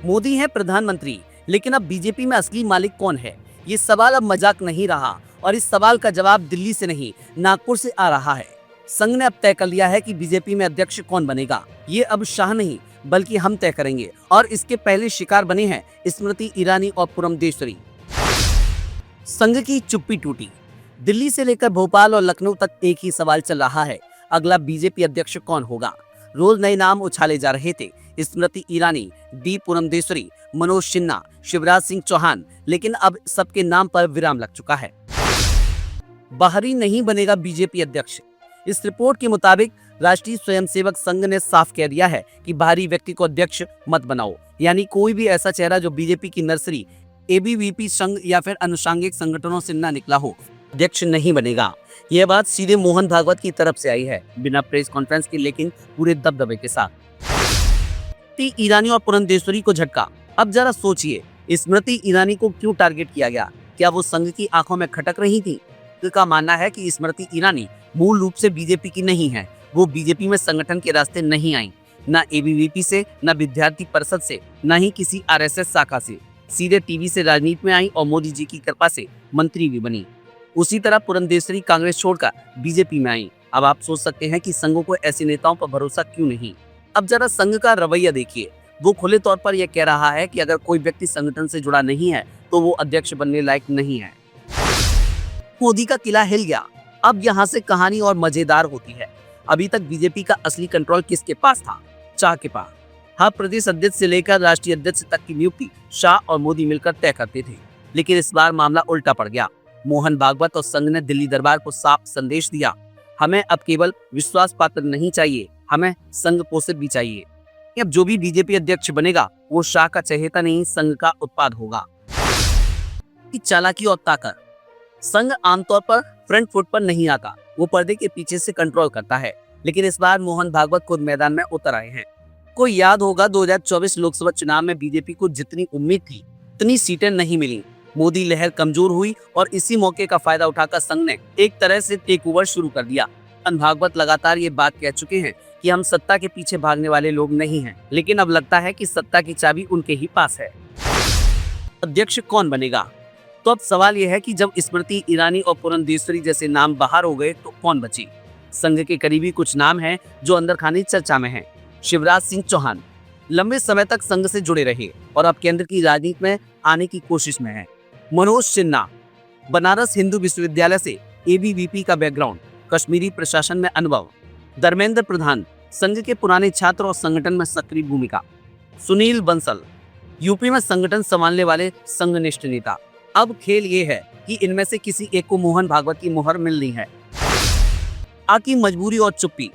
मोदी हैं प्रधानमंत्री, लेकिन अब बीजेपी में असली मालिक कौन है? ये सवाल अब मजाक नहीं रहा और इस सवाल का जवाब दिल्ली से नहीं, नागपुर से आ रहा है। संघ ने अब तय कर लिया है कि बीजेपी में अध्यक्ष कौन बनेगा। ये अब शाह नहीं, बल्कि हम तय करेंगे और इसके पहले शिकार बने हैं स्मृति ईरानी और पुरंदेश्वरी। संघ की चुप्पी टूटी। दिल्ली से लेकर भोपाल और लखनऊ तक एक ही सवाल चल रहा है, अगला बीजेपी अध्यक्ष कौन होगा? रोज नए नाम उछाले जा रहे थे, स्मृति ईरानी, डी पुरंदेश्वरी, मनोज सिन्हा, शिवराज सिंह चौहान, लेकिन अब सबके नाम पर विराम लग चुका है। बाहरी नहीं बनेगा बीजेपी अध्यक्ष। इस रिपोर्ट के मुताबिक राष्ट्रीय स्वयंसेवक संघ ने साफ कह दिया है कि बाहरी व्यक्ति को अध्यक्ष मत बनाओ, यानी कोई भी ऐसा चेहरा जो बीजेपी की नर्सरी, एबीवीपी संघ या फिर अनुषंगिक संगठनों से न निकला हो, अध्यक्ष नहीं बनेगा। यह बात सीधे मोहन भागवत की तरफ से आई है, बिना प्रेस कॉन्फ्रेंस के, लेकिन पूरे दबदबे के साथ। ईरानी और पुरंदेश्वरी को झटका। अब जरा सोचिए, स्मृति ईरानी को क्यों टारगेट किया गया? क्या वो संघ की आंखों में खटक रही थी? का मानना है कि स्मृति ईरानी मूल रूप से बीजेपी की नहीं है। वो बीजेपी में संगठन के रास्ते नहीं आई, न एबीवीपी से, न विद्यार्थी परिषद से, न ही किसी आरएसएस शाखा से। सीधे टीवी से राजनीति में आई और मोदी जी की कृपा से मंत्री भी बनी। उसी तरह पुरंदेश्वरी कांग्रेस छोड़कर बीजेपी में आई। अब आप सोच सकते हैं कि संघों को ऐसे नेताओं पर भरोसा क्यों नहीं। अब जरा संघ का रवैया देखिए। वो खुले तौर पर यह कह रहा है कि अगर कोई व्यक्ति संगठन से जुड़ा नहीं है तो वो अध्यक्ष बनने लायक नहीं है। मोदी का किला हिल गया। अब यहाँ से कहानी और मजेदार होती है। अभी तक बीजेपी का असली कंट्रोल किसके पास था? शाह के पास। हर प्रदेश अध्यक्ष से लेकर राष्ट्रीय अध्यक्ष तक की नियुक्ति शाह और मोदी मिलकर तय करते थे, लेकिन इस बार मामला उल्टा पड़ गया। मोहन भागवत और संघ ने दिल्ली दरबार को साफ संदेश दिया, हमें अब केवल विश्वास पात्र नहीं चाहिए, हमें संघ पोषित भी चाहिए। अब जो भी बीजेपी अध्यक्ष बनेगा वो शाह का चहेता नहीं, संघ का उत्पाद होगा। चालाकी और ताकत। संघ आमतौर पर फ्रंट फुट पर नहीं आता, वो पर्दे के पीछे से कंट्रोल करता है, लेकिन इस बार मोहन भागवत खुद मैदान में उतर आए हैं। कोई याद होगा 2024 लोकसभा चुनाव में बीजेपी को जितनी उम्मीद थी उतनी सीटें नहीं मिली। मोदी लहर कमजोर हुई और इसी मौके का फायदा उठाकर संघ ने एक तरह से टेक ओवर शुरू कर दिया। मोहन भागवत लगातार ये बात कह चुके हैं कि हम सत्ता के पीछे भागने वाले लोग नहीं हैं, लेकिन अब लगता है कि सत्ता की चाबी उनके ही पास है। अध्यक्ष कौन बनेगा? तो अब सवाल यह है कि जब स्मृति ईरानी और पुरंदेश्वरी जैसे नाम बाहर हो गए तो कौन बची? संघ के करीबी कुछ नाम हैं जो अंदर खानी चर्चा में हैं। शिवराज सिंह चौहान लंबे समय तक संघ से जुड़े रहे और अब केंद्र की राजनीति में आने की कोशिश में है। मनोज सिन्हा, बनारस हिंदू विश्वविद्यालय से एबीवीपी का बैकग्राउंड, कश्मीरी प्रशासन में अनुभव। धर्मेंद्र प्रधान, संघ के पुराने छात्र और संगठन में सक्रिय भूमिका। सुनील बंसल, यूपी में संगठन संभालने वाले संघनिष्ठ नेता। अब खेल ये है कि इनमें से किसी एक को मोहन भागवत की मुहर मिलनी है। आकी मजबूरी और चुप्पी।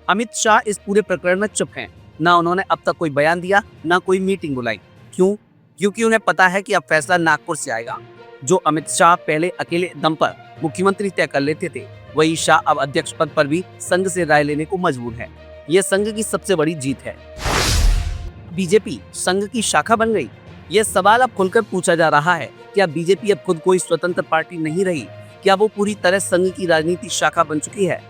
अमित शाह इस पूरे प्रकरण में चुप हैं। ना उन्होंने अब तक कोई बयान दिया, ना कोई मीटिंग बुलाई। क्यों? क्योंकि उन्हें पता है कि अब फैसला नागपुर से आएगा। जो अमित शाह पहले अकेले दम पर मुख्यमंत्री तय कर लेते थे, वही शाह अब अध्यक्ष पद पर भी संघ से राय लेने को मजबूर है। यह संघ की सबसे बड़ी जीत है। बीजेपी संघ की शाखा बन गई? यह सवाल अब खुलकर पूछा जा रहा है। क्या बीजेपी अब खुद कोई स्वतंत्र पार्टी नहीं रही? क्या वो पूरी तरह संघ की राजनीति शाखा बन चुकी है?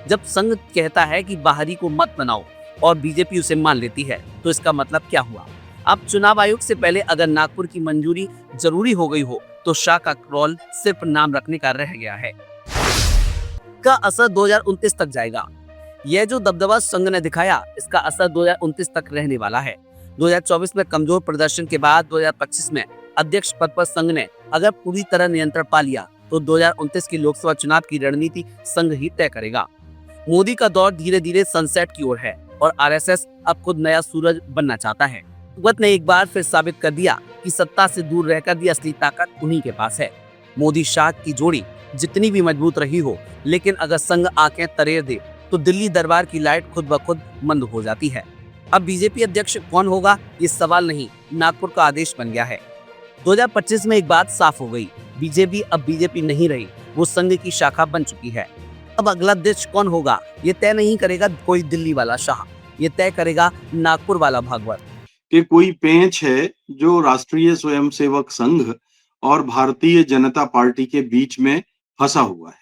जब संघ कहता है कि बाहरी को मत बनाओ और बीजेपी उसे मान लेती है, तो इसका मतलब क्या हुआ? अब चुनाव आयोग से पहले अगर नागपुर की मंजूरी जरूरी हो गई हो तो शाह का रोल सिर्फ नाम रखने का रह गया है। का असर 2029 तक जाएगा। यह जो दबदबा संघ ने दिखाया, इसका असर 2029 तक रहने वाला है। 2024 में कमजोर प्रदर्शन के बाद 2025 में अध्यक्ष पद पर संघ ने अगर पूरी तरह नियंत्रण पा लिया तो 2029 की लोकसभा चुनाव की रणनीति संघ ही तय करेगा। मोदी का दौर धीरे धीरे सनसेट की ओर है और आरएसएस अब खुद नया सूरज बनना चाहता है। भागवत ने एक बार फिर साबित कर दिया कि सत्ता से दूर रहकर भी असली ताकत उन्हीं के पास है। मोदी शाह की जोड़ी जितनी भी मजबूत रही हो, लेकिन अगर संघ आंखें तरेर दे तो दिल्ली दरबार की लाइट खुद ब खुद मंद हो जाती है। अब बीजेपी अध्यक्ष कौन होगा ये सवाल नहीं, नागपुर का आदेश बन गया है। 2025 में एक बात साफ हो गई, बीजेपी अब बीजेपी नहीं रही, वो संघ की शाखा बन चुकी है। अब अगला अध्यक्ष कौन होगा ये तय नहीं करेगा कोई दिल्ली वाला शाह, ये तय करेगा नागपुर वाला भागवत। कि कोई पेंच है जो राष्ट्रीय स्वयंसेवक संघ और भारतीय जनता पार्टी के बीच में फंसा हुआ है,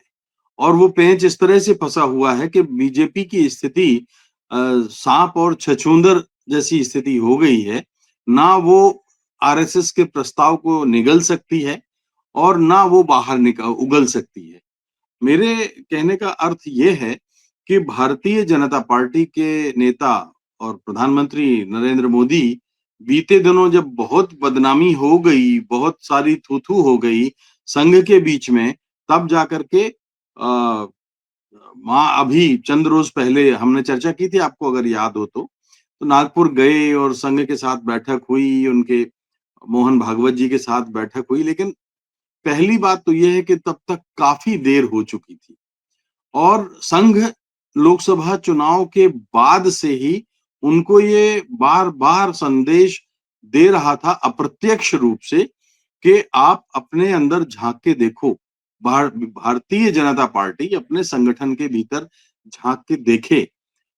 और वो पेंच इस तरह से फंसा हुआ है कि बीजेपी की स्थिति सांप और छछूंदर जैसी स्थिति हो गई है। ना वो आरएसएस के प्रस्ताव को निगल सकती है और ना वो बाहर उगल सकती है। मेरे कहने का अर्थ ये है कि भारतीय जनता पार्टी के नेता और प्रधानमंत्री नरेंद्र मोदी बीते दिनों जब बहुत बदनामी हो गई, बहुत सारी थू-थू हो गई संघ के बीच में, तब जाकर के अभी चंद रोज पहले हमने चर्चा की थी, आपको अगर याद हो तो नागपुर गए और संघ के साथ बैठक हुई, उनके मोहन भागवत जी के साथ बैठक हुई, लेकिन पहली बात तो ये है कि तब तक काफी देर हो चुकी थी और संघ लोकसभा चुनाव के बाद से ही उनको ये बार-बार संदेश दे रहा था अप्रत्यक्ष रूप से कि आप अपने अंदर झांक के देखो। भारतीय जनता पार्टी अपने संगठन के भीतर झांक के देखे,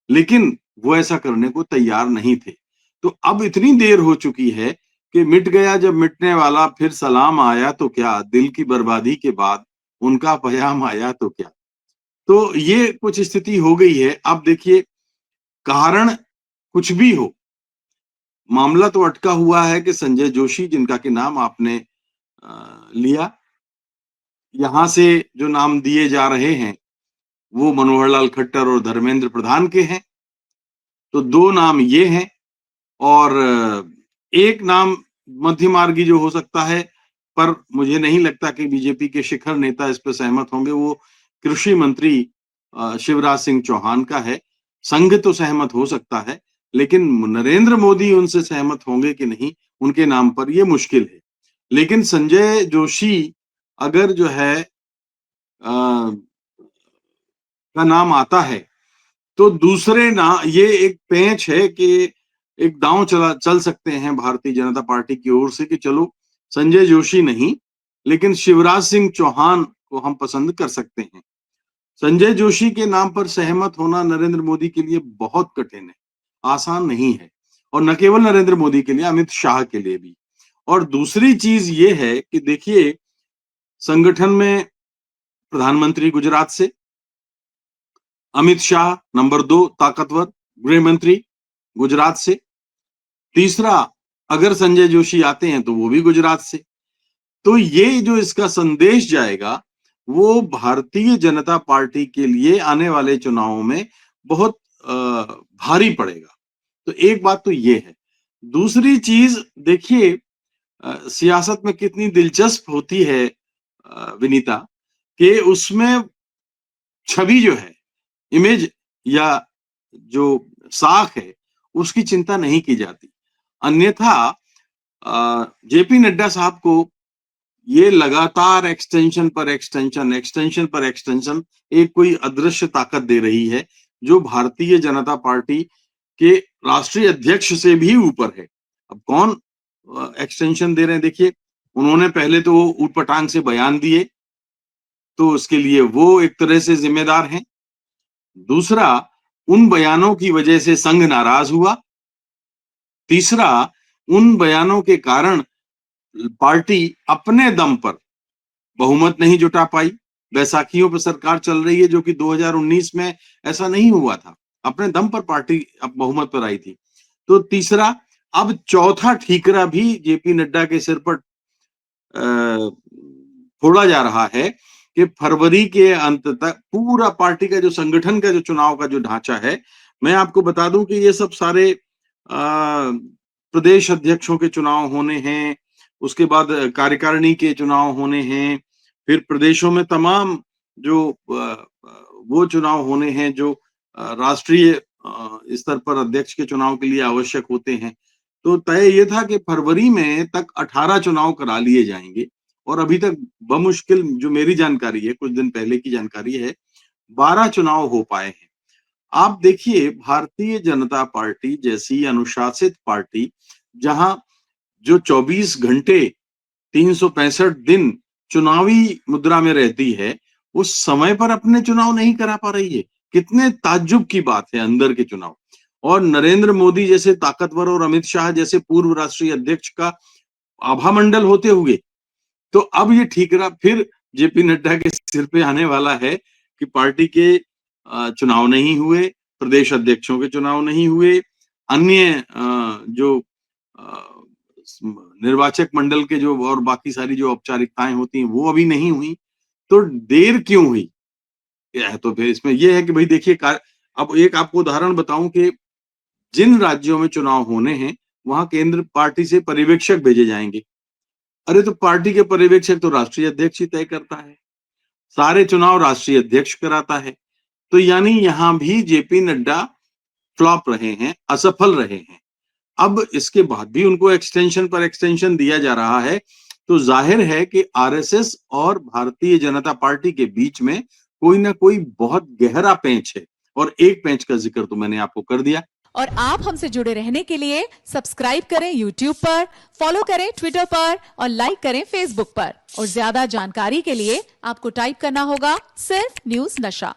लेकिन वो ऐसा करने को तैयार नहीं थे। तो अब इतनी देर हो चुकी है कि मिट गया जब मिटने वाला, फिर सलाम आया तो क्या, दिल की बर्बादी के बाद उनका पयाम आया तो क्या। तो ये कुछ स्थिति हो गई है। अब देखिए, कारण कुछ भी हो, मामला तो अटका हुआ है कि संजय जोशी, जिनका कि नाम आपने लिया, यहाँ से जो नाम दिए जा रहे हैं, वो मनोहर लाल खट्टर और धर्मेंद्र प्रधान के हैं। तो 2 नाम ये हैं और एक नाम मध्यमार्गी जो हो सकता है, पर मुझे नहीं लगता कि बीजेपी के शिखर नेता इस पे सहमत होंगे, वो कृषि मंत्री शिवराज सिंह चौहान का है। संघ तो सहमत हो सकता है, लेकिन नरेंद्र मोदी उनसे सहमत होंगे कि नहीं, उनके नाम पर ये मुश्किल है। लेकिन संजय जोशी अगर जो है का नाम आता है, तो दूसरे ना ये एक पेंच है कि एक दांव चल सकते हैं भारतीय जनता पार्टी की ओर से कि चलो संजय जोशी नहीं, लेकिन शिवराज सिंह चौहान को हम पसंद कर सकते हैं। संजय जोशी के नाम पर सहमत होना नरेंद्र मोदी के लिए बहुत कठिन है, आसान नहीं है, और न केवल नरेंद्र मोदी के लिए, अमित शाह के लिए भी। और दूसरी चीज ये है कि देखिए, संगठन में प्रधानमंत्री गुजरात से, अमित शाह नंबर 2 ताकतवर गृह मंत्री गुजरात से, तीसरा अगर संजय जोशी आते हैं तो वो भी गुजरात से। तो ये जो इसका संदेश जाएगा, वो भारतीय जनता पार्टी के लिए आने वाले चुनावों में बहुत भारी पड़ेगा। तो एक बात तो ये है। दूसरी चीज देखिए, सियासत में कितनी दिलचस्प होती है विनीता, कि उसमें छवि जो है, इमेज या जो साख है, उसकी चिंता नहीं की जाती। अन्यथा जेपी नड्डा साहब को ये लगातार एक्सटेंशन पर एक्सटेंशन, एक्सटेंशन पर एक्सटेंशन एक कोई अदृश्य ताकत दे रही है, जो भारतीय जनता पार्टी के राष्ट्रीय अध्यक्ष से भी ऊपर है। अब कौन एक्सटेंशन दे रहे हैं, देखिए, उन्होंने पहले तो ऊटपटांग से बयान दिए, तो उसके लिए वो एक तरह से जिम्मेदार हैं। दूसरा, उन बयानों की वजह से संघ नाराज हुआ। तीसरा, उन बयानों के कारण पार्टी अपने दम पर बहुमत नहीं जुटा पाई। बैसाखियों पर सरकार चल रही है, जो कि 2019 में ऐसा नहीं हुआ था। अपने दम पर पार्टी अब बहुमत पर आई थी। तो तीसरा, अब चौथा ठीकरा भी जेपी नड्डा के सिर पर फोड़ा जा रहा है कि फरवरी के अंत तक पूरा पार्टी का जो संगठन का जो चुनाव का जो ढांचा है, मैं आपको बता दूं कि ये सब सारे प्रदेश अध्यक्षों के चुनाव होने हैं, उसके बाद कार्यकारिणी के चुनाव होने हैं, फिर प्रदेशों में तमाम जो वो चुनाव होने हैं जो राष्ट्रीय स्तर पर अध्यक्ष के चुनाव के लिए आवश्यक होते हैं। तो तय ये था कि फरवरी में तक 18 चुनाव करा लिए जाएंगे, और अभी तक बमुश्किल, जो मेरी जानकारी है, कुछ दिन पहले की जानकारी है, 12 चुनाव हो पाए हैं। आप देखिए, भारतीय जनता पार्टी जैसी अनुशासित पार्टी, जहां जो 24 घंटे 365 दिन चुनावी मुद्रा में रहती है, उस समय पर अपने चुनाव नहीं करा पा रही है। कितने ताज्जुब की बात है, अंदर के चुनाव। और नरेंद्र मोदी जैसे ताकतवर और अमित शाह जैसे पूर्व राष्ट्रीय अध्यक्ष का आभा मंडल होते हुए, तो अब ये ठीकरा फिर जेपी नड्डा के सिर पे आने वाला है कि पार्टी के चुनाव नहीं हुए, प्रदेश अध्यक्षों के चुनाव नहीं हुए, अन्य जो निर्वाचक मंडल के जो और बाकी सारी जो औपचारिकताएं होती हैं वो अभी नहीं हुई, तो देर क्यों हुई? तो फिर इसमें ये है कि भाई देखिए अब एक आपको उदाहरण बताऊं कि जिन राज्यों में चुनाव होने हैं वहां केंद्र पार्टी से पर्यवेक्षक भेजे जाएंगे। अरे तो पार्टी के पर्यवेक्षक तो राष्ट्रीय अध्यक्ष ही तय करता है, सारे चुनाव राष्ट्रीय अध्यक्ष कराता है। तो यानी यहां भी जेपी नड्डा फ्लॉप रहे हैं, असफल रहे हैं। अब इसके बाद भी उनको एक्सटेंशन पर एक्सटेंशन दिया जा रहा है, तो जाहिर है कि आरएसएस और भारतीय जनता पार्टी के बीच में कोई ना कोई बहुत गहरा पेंच है, और एक पेंच का जिक्र तो मैंने आपको कर दिया। और आप हमसे जुड़े रहने के लिए सब्सक्राइब करें YouTube पर, फॉलो करें ट्विटर पर और लाइक करें Facebook पर। और ज्यादा जानकारी के लिए आपको टाइप करना होगा सिर्फ न्यूज नशा।